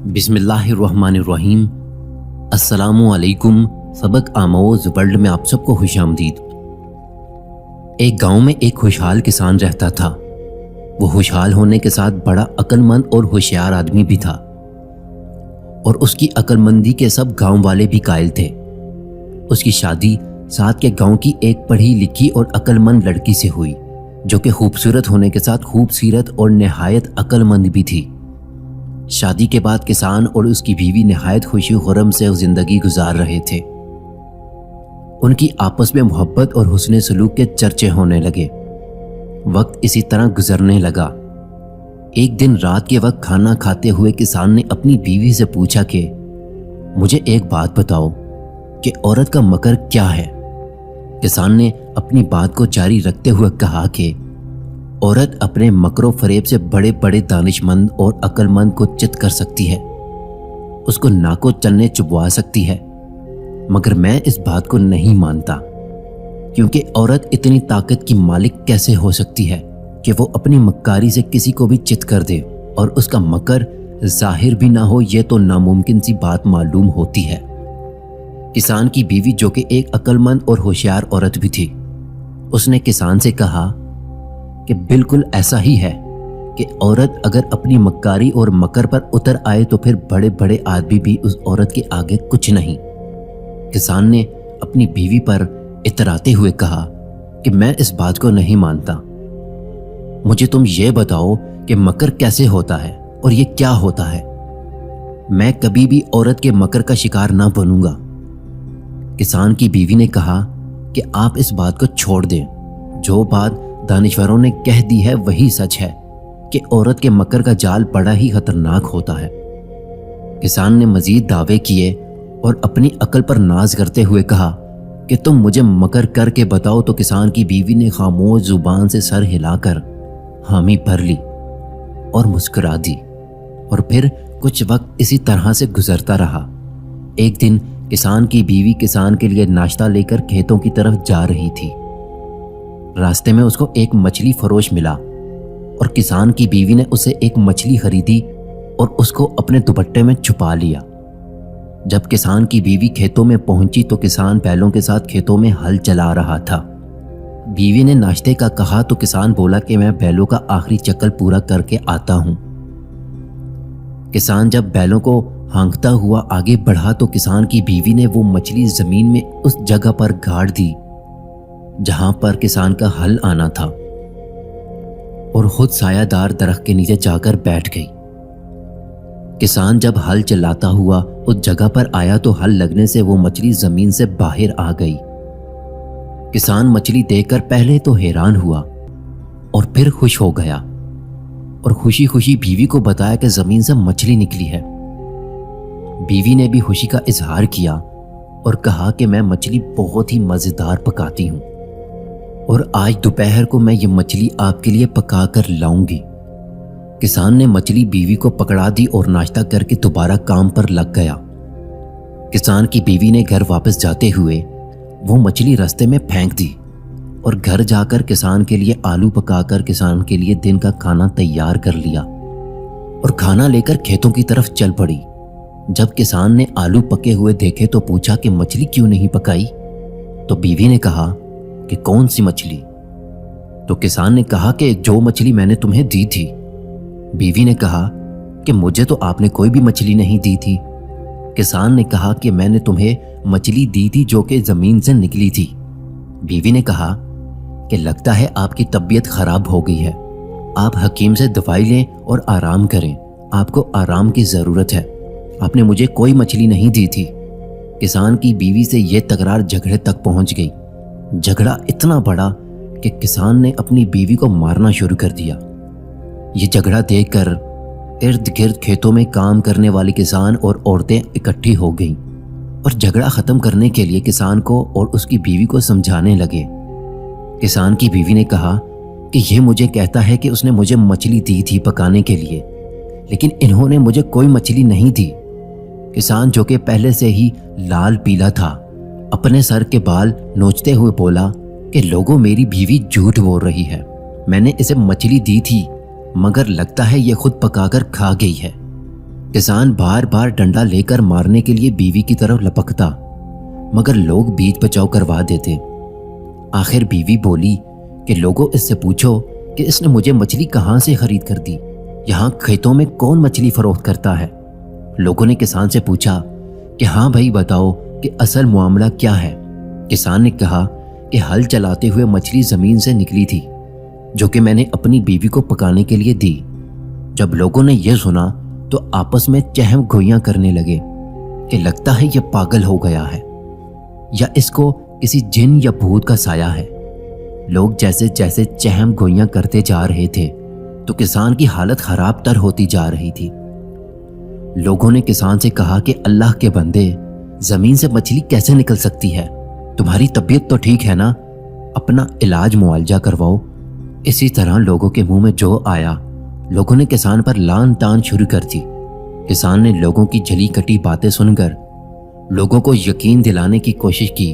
बिस्मिल्लाहिर्रहमानिर्रहीम। अस्सलामुअलैकुम। सबक आमोज़ वर्ल्ड में आप सबको खुशामदीद। एक गांव में एक खुशहाल किसान रहता था। वो खुशहाल होने के साथ बड़ा अक्लमंद और होशियार आदमी भी था, और उसकी अक्लमंदी के सब गांव वाले भी कायल थे। उसकी शादी साथ के गांव की एक पढ़ी लिखी और अक्लमंद लड़की से हुई, जो कि खूबसूरत होने के साथ खूबसूरत और नहायत अक्लमंद भी थी। शादी के बाद किसान और उसकी बीवी नहायत खुशी खुर्रम से जिंदगी गुजार रहे थे। उनकी आपस में मोहब्बत और हुस्न सलूक के चर्चे होने लगे। वक्त इसी तरह गुजरने लगा। एक दिन रात के वक्त खाना खाते हुए किसान ने अपनी बीवी से पूछा कि मुझे एक बात बताओ कि औरत का मकर क्या है। किसान ने अपनी बात को जारी रखते हुए कहा कि औरत अपने मकरो फरेब से बड़े बड़े दानिशमंद और अक्लमंद को चित कर सकती है, उसको नाको चलने चुबवा सकती है, मगर मैं इस बात को नहीं मानता, क्योंकि औरत इतनी ताकत की मालिक कैसे हो सकती है कि वो अपनी मक्कारी से किसी को भी चित कर दे और उसका मकर जाहिर भी ना हो। ये तो नामुमकिन सी बात मालूम होती है। किसान की बीवी, जो कि एक अक्लमंद और होशियार औरत भी थी, उसने किसान से कहा कि बिल्कुल ऐसा ही है कि औरत अगर अपनी मक्कारी और मकर पर उतर आए तो फिर बड़े बड़े आदमी भी उस औरत के आगे कुछ नहीं। किसान ने अपनी बीवी पर इतराते हुए कहा कि मैं इस बात को नहीं मानता। मुझे तुम ये बताओ कि मकर कैसे होता है और ये क्या होता है। मैं कभी भी औरत के मकर का शिकार ना बनूंगा। किसान की बीवी ने कहा कि आप इस बात को छोड़ दें। जो बात दानिश्वरों ने कह दी है वही सच है कि औरत के मकर का जाल बड़ा ही खतरनाक होता है। किसान ने मजीद दावे किए और अपनी अकल पर नाज करते हुए कहा कि तुम मुझे मकर करके बताओ। तो किसान की बीवी ने खामोश जुबान से सर हिलाकर हामी भर ली और मुस्कुरा दी, और फिर कुछ वक्त इसी तरह से गुजरता रहा। एक दिन किसान की बीवी किसान के लिए नाश्ता लेकर खेतों की तरफ जा रही थी। रास्ते में उसको एक मछली फरोश मिला और किसान की बीवी ने उसे एक मछली खरीदी और उसको अपने दुपट्टे में छुपा लिया। जब किसान की बीवी खेतों में पहुंची तो किसान बैलों के साथ खेतों में हल चला रहा था। बीवी ने नाश्ते का कहा तो किसान बोला कि मैं बैलों का आखिरी चक्कर पूरा करके आता हूं। किसान जब बैलों को हाँकता हुआ आगे बढ़ा तो किसान की बीवी ने वो मछली जमीन में उस जगह पर गाड़ दी जहां पर किसान का हल आना था, और खुद सायादार दरख्त के नीचे जाकर बैठ गई। किसान जब हल चलाता हुआ उस जगह पर आया तो हल लगने से वो मछली जमीन से बाहर आ गई। किसान मछली देखकर पहले तो हैरान हुआ और फिर खुश हो गया, और खुशी खुशी बीवी को बताया कि जमीन से मछली निकली है। बीवी ने भी खुशी का इजहार किया और कहा कि मैं मछली बहुत ही मजेदार पकाती हूं, और आज दोपहर को मैं ये मछली आपके लिए पका कर लाऊंगी। किसान ने मछली बीवी को पकड़ा दी और नाश्ता करके दोबारा काम पर लग गया। किसान की बीवी ने घर वापस जाते हुए वो मछली रास्ते में फेंक दी और घर जाकर किसान के लिए आलू पकाकर किसान के लिए दिन का खाना तैयार कर लिया और खाना लेकर खेतों की तरफ चल पड़ी। जब किसान ने आलू पके हुए देखे तो पूछा कि मछली क्यों नहीं पकाई। तो बीवी ने कहा कि कौन सी मछली। तो किसान ने कहा कि जो मछली मैंने तुम्हें दी थी। बीवी ने कहा कि मुझे तो आपने कोई भी मछली नहीं दी थी। किसान ने कहा कि मैंने तुम्हें मछली दी थी जो कि जमीन से निकली थी। बीवी ने कहा कि लगता है आपकी तबीयत खराब हो गई है, आप हकीम से दवाई लें और आराम करें, आपको आराम की जरूरत है, आपने मुझे कोई मछली नहीं दी थी। किसान की बीवी से यह तकरार झगड़े तक पहुंच गई। झगड़ा इतना बड़ा कि किसान ने अपनी बीवी को मारना शुरू कर दिया। ये झगड़ा देखकर इर्द गिर्द खेतों में काम करने वाले किसान और औरतें इकट्ठी हो गईं और झगड़ा खत्म करने के लिए किसान को और उसकी बीवी को समझाने लगे। किसान की बीवी ने कहा कि यह मुझे कहता है कि उसने मुझे मछली दी थी पकाने के लिए, लेकिन इन्होंने मुझे कोई मछली नहीं दी। किसान, जो कि पहले से ही लाल पीला था, अपने सर के बाल नोचते हुए बोला कि लोगों, मेरी बीवी झूठ बोल रही है, मैंने इसे मछली दी थी मगर लगता है ये खुद पकाकर खा गई है। किसान बार बार डंडा लेकर मारने के लिए बीवी की तरफ लपकता, मगर लोग बीच बचाव करवा देते। आखिर बीवी बोली कि लोगों इससे पूछो कि इसने मुझे मछली कहाँ से खरीद कर दी, यहाँ खेतों में कौन मछली फरोख्त करता है। लोगों ने किसान से पूछा कि हाँ भाई बताओ कि असल मामला क्या है। किसान ने कहा कि हल चलाते हुए मछली जमीन से निकली थी, जो कि मैंने अपनी बीवी को पकाने के लिए दी। जब लोगों ने यह सुना तो आपस में चहम गोइयां करने लगे कि लगता है यह पागल हो गया है या इसको किसी जिन या भूत का साया है। लोग जैसे जैसे चहम गोइयां करते जा रहे थे तो किसान की हालत खराब तर होती जा रही थी। लोगों ने किसान से कहा कि अल्लाह के बंदे, जमीन से मछली कैसे निकल सकती है? तुम्हारी तबीयत तो ठीक है ना, अपना इलाज मुआवजा करवाओ। इसी तरह लोगों के मुंह में जो आया, लोगों ने किसान पर लान तान शुरू कर दी। किसान ने लोगों की जली कटी बातें सुनकर लोगों को यकीन दिलाने की कोशिश की,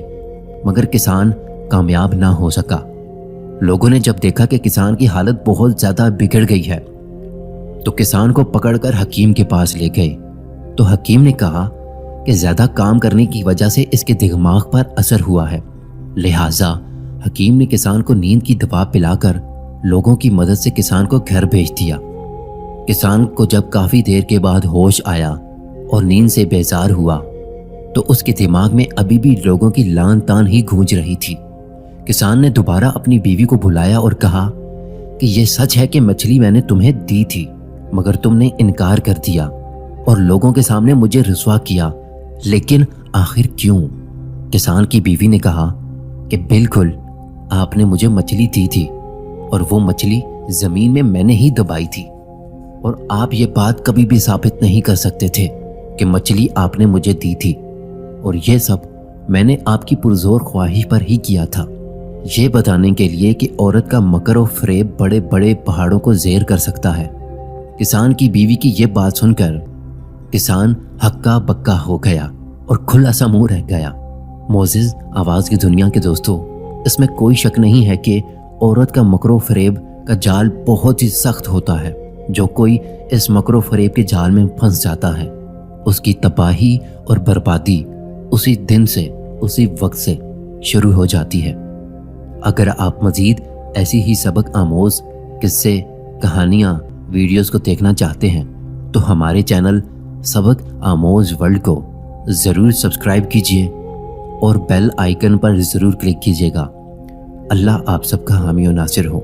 मगर किसान कामयाब ना हो सका। लोगों ने जब देखा कि किसान की हालत बहुत ज्यादा बिगड़ गई है तो किसान को पकड़कर हकीम के पास ले गए। तो हकीम ने कहा कि ज्यादा काम करने की वजह से इसके दिमाग पर असर हुआ है। लिहाजा हकीम ने किसान को नींद की दवा पिलाकर लोगों की मदद से किसान को घर भेज दिया। किसान को जब काफी देर के बाद होश आया और नींद से बेजार हुआ तो उसके दिमाग में अभी भी लोगों की लान तान ही गूंज रही थी। किसान ने दोबारा अपनी बीवी को बुलाया और कहा कि यह सच है कि मछली मैंने तुम्हें दी थी, मगर तुमने इनकार कर दिया और लोगों के सामने मुझे रुसवा किया, लेकिन आखिर क्यों? किसान की बीवी ने कहा कि बिल्कुल, आपने मुझे मछली दी थी और वो मछली जमीन में मैंने ही दबाई थी, और आप ये बात कभी भी साबित नहीं कर सकते थे कि मछली आपने मुझे दी थी, और ये सब मैंने आपकी पुरजोर ख्वाहिश पर ही किया था, ये बताने के लिए कि औरत का मकर और फरेब बड़े बड़े पहाड़ों को ज़ेर कर सकता है। किसान की बीवी की ये बात सुनकर किसान हक्का बक्का हो गया और खुला सा मुंह रह गया। मोजिज़ आवाज़ की दुनिया के दोस्तों, इसमें कोई शक नहीं है कि औरत का मकरो फरेब का जाल बहुत ही सख्त होता है। जो कोई इस मकरो फरेब के जाल में फंस जाता है, उसकी तबाही और बर्बादी उसी दिन से, उसी वक्त से शुरू हो जाती है। अगर आप मज़ीद ऐसी ही सबक आमोज़ किस्से, कहानियाँ, वीडियोस को देखना चाहते हैं तो हमारे चैनल सबक आमोज़ वर्ल्ड को ज़रूर सब्सक्राइब कीजिए और बेल आइकन पर ज़रूर क्लिक कीजिएगा। अल्लाह आप सबका हामी और नासिर हो।